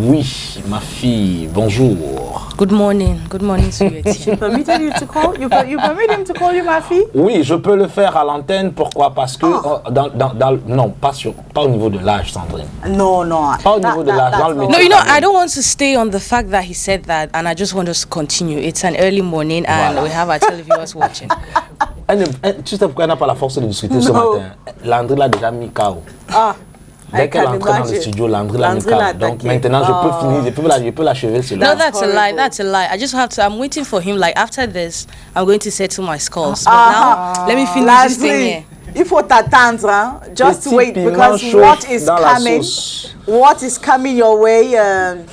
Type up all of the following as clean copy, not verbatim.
Oui, ma fille, bonjour. Good morning to you, Etienne. You permitted you to call? You permit him to call you ma fille? Oui, je peux le faire à l'antenne. Pourquoi? Parce que non, pas au niveau de l'âge, Sandrine. No. Pas au niveau de l'âge. No, you know, I don't want to stay on the fact that he said that, and I just want us to continue. It's an early morning, and we have our televiewers watching. Tu sais pourquoi elle n'a pas la force de discuter ce matin? Landry l'a déjà mis KO. Dès qu'elle entre dans le studio, Landry l'a mis KO. Donc maintenant, je peux finir, je peux l'achever sur No, that's a lie. That's a lie. I just have to. I'm waiting for him. Like after this, I'm going to settle my scores. But now, let me finish this thing here. Il faut t'attendre, hein? Just wait, because what is coming your way? Elle,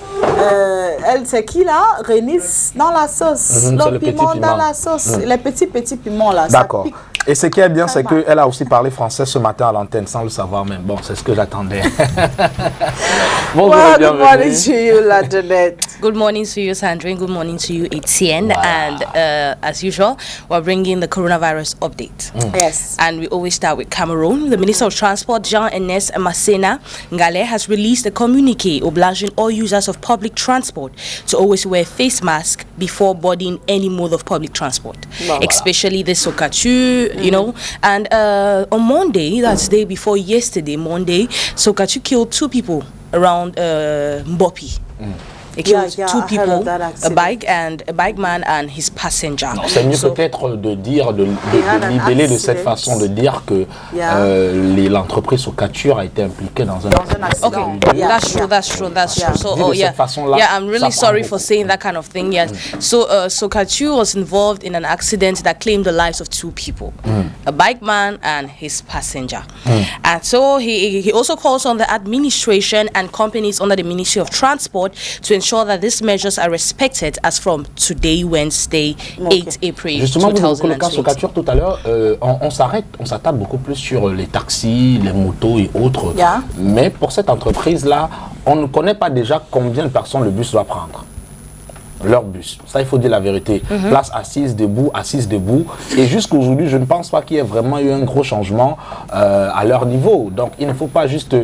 c'est qui là? Rénis dans la sauce. Le piment dans la sauce. Les petits piments là. D'accord. Et ce qui est bien, c'est qu'elle a aussi parlé français ce matin à l'antenne, sans le savoir même. Bon, c'est ce que j'attendais. Bonjour, good morning to you, La Jeanette. Good morning to you, Sandrine. Good morning to you, Etienne. Wow. And as usual, we're bringing the coronavirus update. Yes. And we always start with Cameroon. The Minister of Transport, Jean-Ernest Masséna Ngale, has released a communique obliging all users of public transport to always wear face mask before boarding any mode of public transport, especially the Sokachu, you know. And on Monday, that's the day before yesterday, Monday, Sokachu killed 2 people around Mbopi. It killed 2 people, a bike man and his passenger. C'est mieux peut-être de dire, de libeller de cette façon, de dire que l'entreprise Sokatur a été impliquée dans un accident. Okay, that's true. So, I'm really sorry for saying that kind of thing. Yes. So, Sokatur was involved in an accident that claimed the lives of 2 people, a bike man and his passenger. And so he also calls on the administration and companies under the Ministry of Transport to ensure that these measures are respected as from today, Wednesday, 8 April 2020. Justement, vous évoquez le cas Sokatur tout à l'heure. On s'attarde beaucoup plus sur les taxis, les motos et autres. Mais pour cette entreprise-là, on ne connaît pas déjà combien de personnes le bus doit prendre. Leur bus. Ça, il faut dire la vérité. Place assise, debout. Et jusqu'aujourd'hui, je ne pense pas qu'il y ait vraiment eu un gros changement à leur niveau. Donc, il ne faut pas juste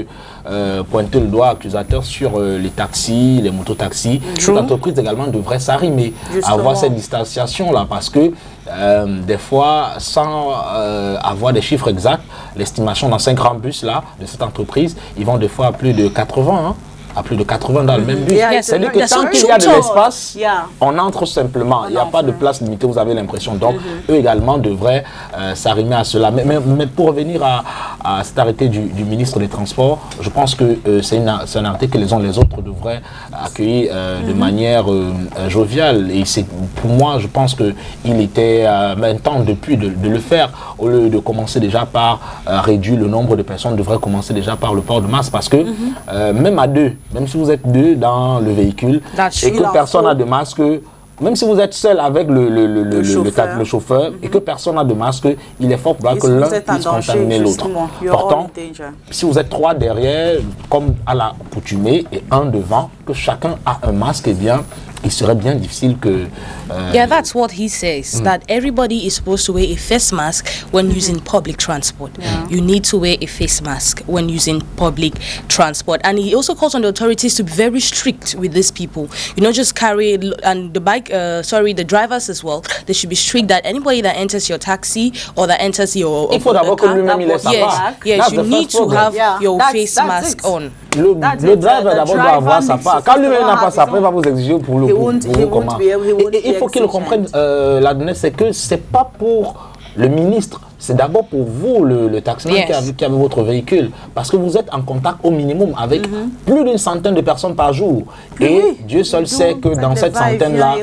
pointer le doigt accusateur sur les taxis, les mototaxis. L'entreprise également devrait s'arrimer à avoir cette distanciation-là parce que des fois, sans avoir des chiffres exacts, l'estimation dans 5 grands bus-là de cette entreprise, ils vont des fois à plus de 80, à plus de 80 dans le même bus. C'est-à-dire que tant qu'il y a de l'espace, on entre simplement. Il n'y a pas de place limitée, vous avez l'impression. Donc, eux également devraient s'arrimer à cela. Mais pour revenir à cet arrêté du ministre des Transports, je pense que c'est un arrêté que les uns les autres devraient accueillir de manière joviale. Et pour moi, je pense qu'il était temps depuis de le faire. Au lieu de commencer déjà par réduire le nombre de personnes, devrait commencer déjà par le port de masque. Parce que même à 2, même si vous êtes 2 dans le véhicule et que personne n'a de masque, même si vous êtes seul avec le chauffeur et que personne n'a de masque, il est fort probable que l'un puisse contaminer l'autre. Pourtant, si vous êtes 3 derrière, comme à l'accoutumée, et 1 devant, que chacun a un masque, eh bien, il serait bien difficile que... Yeah, that's what he says, that everybody is supposed to wear a face mask when using public transport. You need to wear a face mask when using public transport. And he also calls on the authorities to be very strict with these people. You know, just carry, and the drivers as well, they should be strict that anybody that enters your taxi or that enters your il faut d'abord que lui-même il ait sa part. Yes, you need to have your face mask on. Le driver d'abord doit avoir sa part. Quand lui-même n'a pas sa part, il va vous exiger pour le comment. Il faut qu'il comprenne, la donnée, c'est que c'est pas pour le ministre, c'est d'abord pour vous, le taximan qui avez votre véhicule. Parce que vous êtes en contact au minimum avec plus d'une centaine de personnes par jour. Et Dieu seul sait que dans cette centaine-là,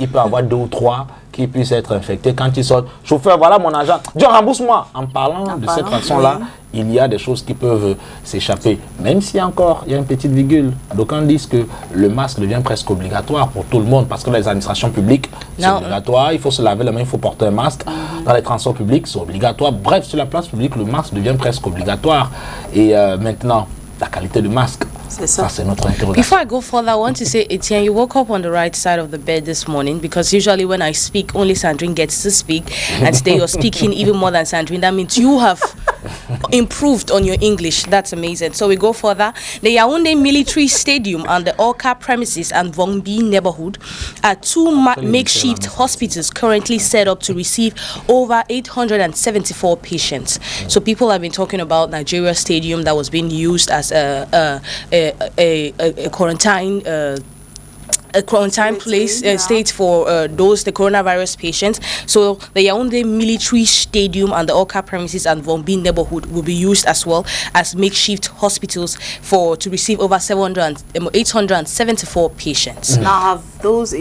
il peut y avoir 2 ou 3 qui puissent être infectés. Quand ils sortent, chauffeur, voilà mon agent, Dieu rembourse-moi. En parlant de cette façon-là, il y a des choses qui peuvent s'échapper. Même s'il y a une petite virgule. D'aucuns disent que le masque devient presque obligatoire pour tout le monde parce que dans les administrations publiques, c'est obligatoire. Il faut se laver les mains, il faut porter un masque. Dans les transports publics, c'est obligatoire. Bref, sur la place publique, le masque devient presque obligatoire. Et maintenant, la qualité du masque. Ça, c'est notre interrogation. Before I go further, I want to say, Etienne, you woke up on the right side of the bed this morning because usually when I speak, only Sandrine gets to speak. And today you're speaking even more than Sandrine. That means you have improved on your English. That's amazing. So we go further. The Yaoundé Military Stadium and the Orca premises and Vongbi neighborhood are two makeshift hospitals currently set up to receive over 874 patients. So people have been talking about Nigeria Stadium that was being used as a quarantine place state for the coronavirus patients. So the Yaoundé Military Stadium and the Orca premises and Vongbi neighborhood will be used as well as makeshift hospitals to receive over 874 patients. Now, have those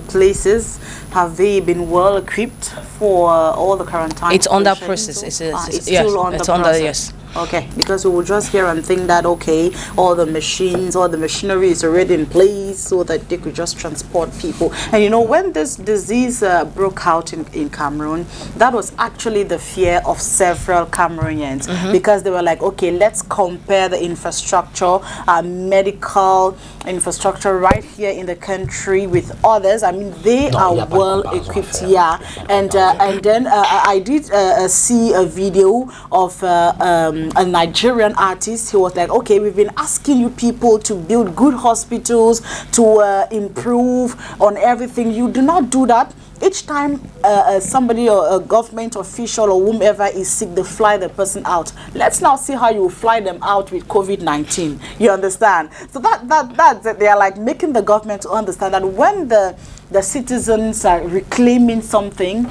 places, have they been well equipped for all the quarantine? It's under process. It's still on the process. Yes. Okay, because we will just hear and think that, okay, all the machines, all the machinery is already in place so that they could just transport people. And you know, when this disease broke out in Cameroon, that was actually the fear of several Cameroonians, because they were like, okay, let's compare the infrastructure, medical infrastructure right here in the country with others. I mean, they are well equipped, and then I did see a video of a Nigerian artist. He was like, okay, we've been asking you people to build good hospitals, to improve on everything. You do not do that. Each time somebody or a government official or whomever is sick, they fly the person out. Let's now see how you fly them out with COVID-19. You understand? So that they are like making the government to understand that when the citizens are reclaiming something,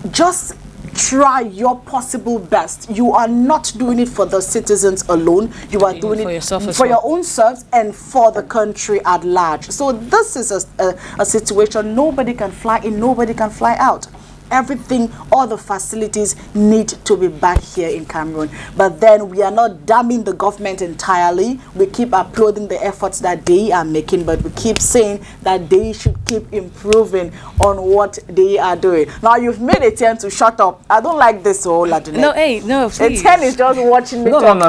just try your possible best. You are not doing it for the citizens alone. You are doing it for your own selves and for the country at large. So this is a situation nobody can fly in, nobody can fly out. Everything, all the facilities need to be back here in Cameroon. But then we are not damning the government entirely. We keep applauding the efforts that they are making, but we keep saying that they should keep improving on what they are doing. Now, you've made Etienne to shut up. I don't like this whole Ladunette. No, hey, no, please. Etienne is just watching me talk. Non.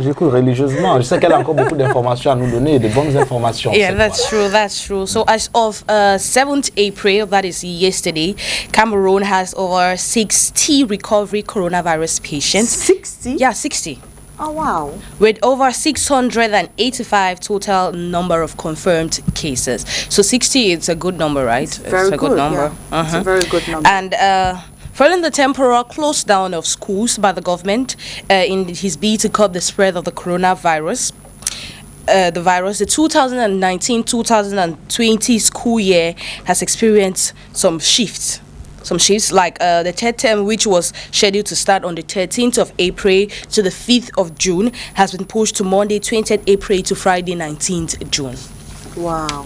J'écoute religieusement. Je sais qu'elle a encore beaucoup d'informations à nous donner, de bonnes informations. Yeah, that's true. So as of 7th April, that is yesterday, Cameroon has over 60 recovery coronavirus patients. 60? Yeah, 60. Oh, wow. With over 685 total number of confirmed cases. So 60 is a good number, right? It's a good number. Yeah. It's a very good number. And following the temporal close down of schools by the government in his bid to curb the spread of the coronavirus, the 2019-2020 school year has experienced some shifts. Like the third term, which was scheduled to start on the 13th of April to the 5th of June, has been pushed to Monday 20th April to Friday 19th June. Wow.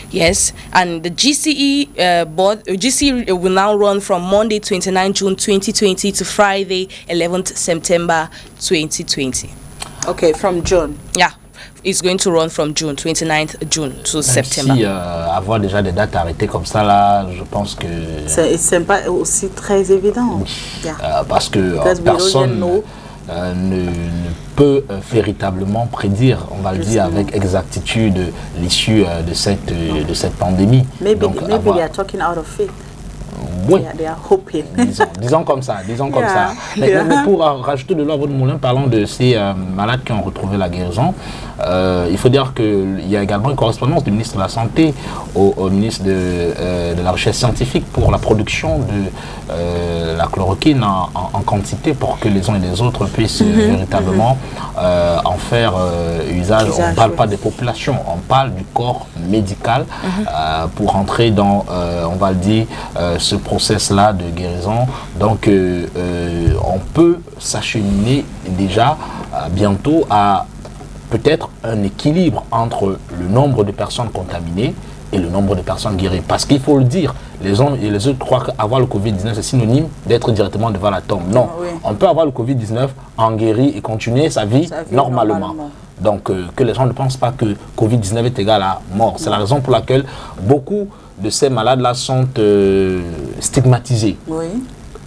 Yes, and the GCE GCE will now run from Monday 29 June 2020 to Friday 11th September 2020. Okay, from June. Yeah. It's going to run from June, 29th June to September. Si avoir déjà des dates arrêtées comme ça, là, je pense que... C'est pas aussi très évident. Oui. Yeah. Parce que personne ne peut véritablement prédire, on va le dire avec exactitude, l'issue de cette pandémie. Maybe they are talking out of faith. Oui. They are hoping. disons comme ça. Mais pour rajouter de l'eau à votre moulin, parlant de ces malades qui ont retrouvé la guérison, il faut dire qu'il y a également une correspondance du ministre de la Santé au ministre de la Recherche scientifique pour la production de la chloroquine en quantité pour que les uns et les autres puissent véritablement en faire usage. On ne parle pas des populations, on parle du corps médical pour entrer dans, on va le dire, ce process-là de guérison. Donc, on peut s'acheminer déjà bientôt à peut-être un équilibre entre le nombre de personnes contaminées et le nombre de personnes guéries. Parce qu'il faut le dire, les uns et les autres croient qu'avoir le Covid-19 c'est synonyme d'être directement devant la tombe. Non, on peut avoir le Covid-19, en guérir et continuer sa vie normalement. Donc, que les gens ne pensent pas que Covid-19 est égal à mort. C'est la raison pour laquelle beaucoup de ces malades-là sont stigmatisés. Oui.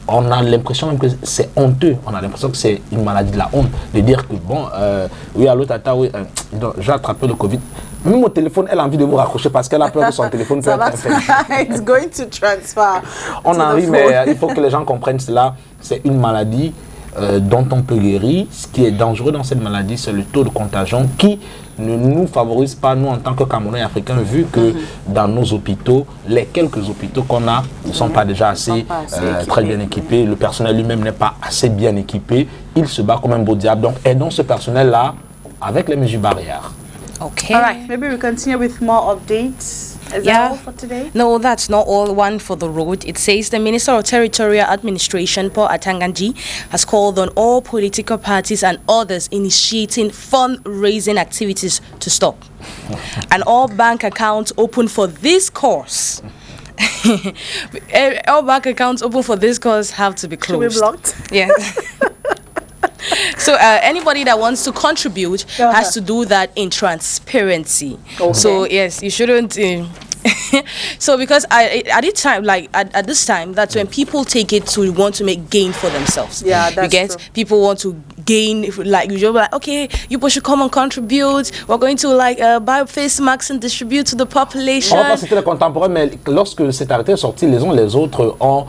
On a l'impression même que c'est honteux. On a l'impression que c'est une maladie de la honte. De dire que, bon, oui, allô, tata, oui, j'ai attrapé le Covid. Même mon téléphone, elle a envie de vous raccrocher parce qu'elle a peur que son téléphone peut être infecté. It's going to transfer. On en rit, mais il faut que les gens comprennent cela. C'est une maladie dont on peut guérir. Ce qui est dangereux dans cette maladie, c'est le taux de contagion qui ne nous favorise pas, nous, en tant que Camerounais africains, vu que dans nos hôpitaux, les quelques hôpitaux qu'on a ne sont pas déjà assez très bien équipés. Le personnel lui-même n'est pas assez bien équipé. Il se bat comme un beau diable. Donc, aidons ce personnel-là avec les mesures barrières. Okay. All right, maybe we continue with more updates. Is that all for today? No, that's not all. One for the road. It says the Minister of Territorial Administration, Paul Atanganji, has called on all political parties and others initiating fundraising activities to stop. And all bank accounts open for this course. All bank accounts open for this course have to be closed. Should we blocked? Yeah. So anybody that wants to contribute has to do that in transparency. Okay. So yes, you shouldn't. So because at this time, that's when people take it to want to make gain for themselves. Yeah, that's true. People want to gain, like usually, like, okay, you should come and contribute. We're going to buy face masks and distribute to the population. On va pas citer les contemporains, mais lorsque cet arrêté est sorti, les uns les autres ont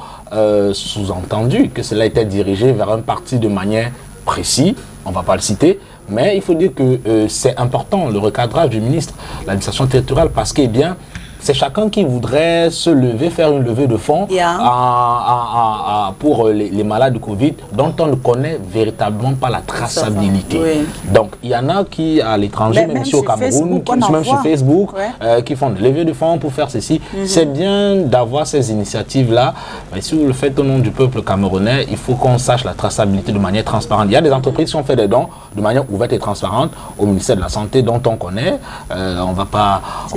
sous-entendu que cela était dirigé vers un parti de manière précis, on ne va pas le citer, mais il faut dire que c'est important le recadrage du ministre de l'administration territoriale parce que c'est chacun qui voudrait se lever, faire une levée de fonds pour les malades du Covid dont on ne connaît véritablement pas la traçabilité. Oui. Donc il y en a qui à l'étranger, même ici au Cameroun, même sur Facebook, qui font des levées de fonds pour faire ceci. C'est bien d'avoir ces initiatives-là, mais si vous le faites au nom du peuple camerounais, il faut qu'on sache la traçabilité de manière transparente. Il y a des entreprises qui ont fait des dons de manière ouverte et transparente au ministère de la Santé dont on connaît. On va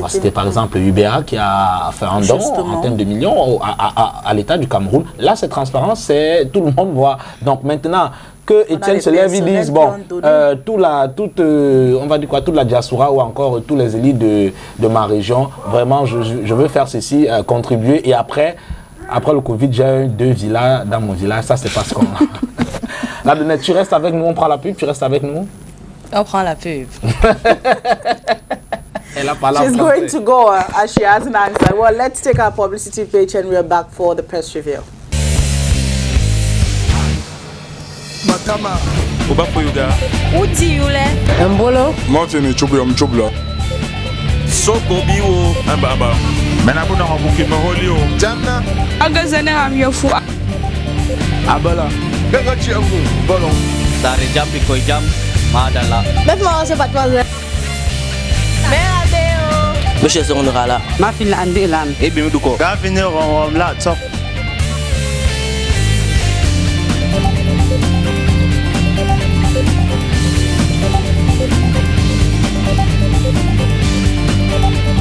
citer par exemple UBA qui a fait un don en termes de millions à l'État du Cameroun. Là, cette transparence, c'est tout le monde voit. Donc maintenant que Etienne se lève, ils disent bon, on va dire quoi, toute la diaspora ou encore tous les élites de ma région, vraiment, je veux faire ceci, contribuer. Et après le Covid, j'ai 2 villas dans mon village. Ça, c'est pas ce qu'on a. Là, tu restes avec nous, on prend la pub, tu restes avec nous. On prend la pub. She's going to go as she has an answer. Well, let's take our publicity page and we're back for the press review. Matama. Oba Poyuga. Uti yule. Mbolo. Martin Chubla. Soko biwo ambaba. Menabuna wabuki maholio. Jamna. Agazane amyofu. Abala. Benga chiangu. Bolon. Dari jam piko jam. Madala. Bet ma se patwa. Monsieur Songolala. Ma fin la andi lam. Ebi muduko. Gavinero la top.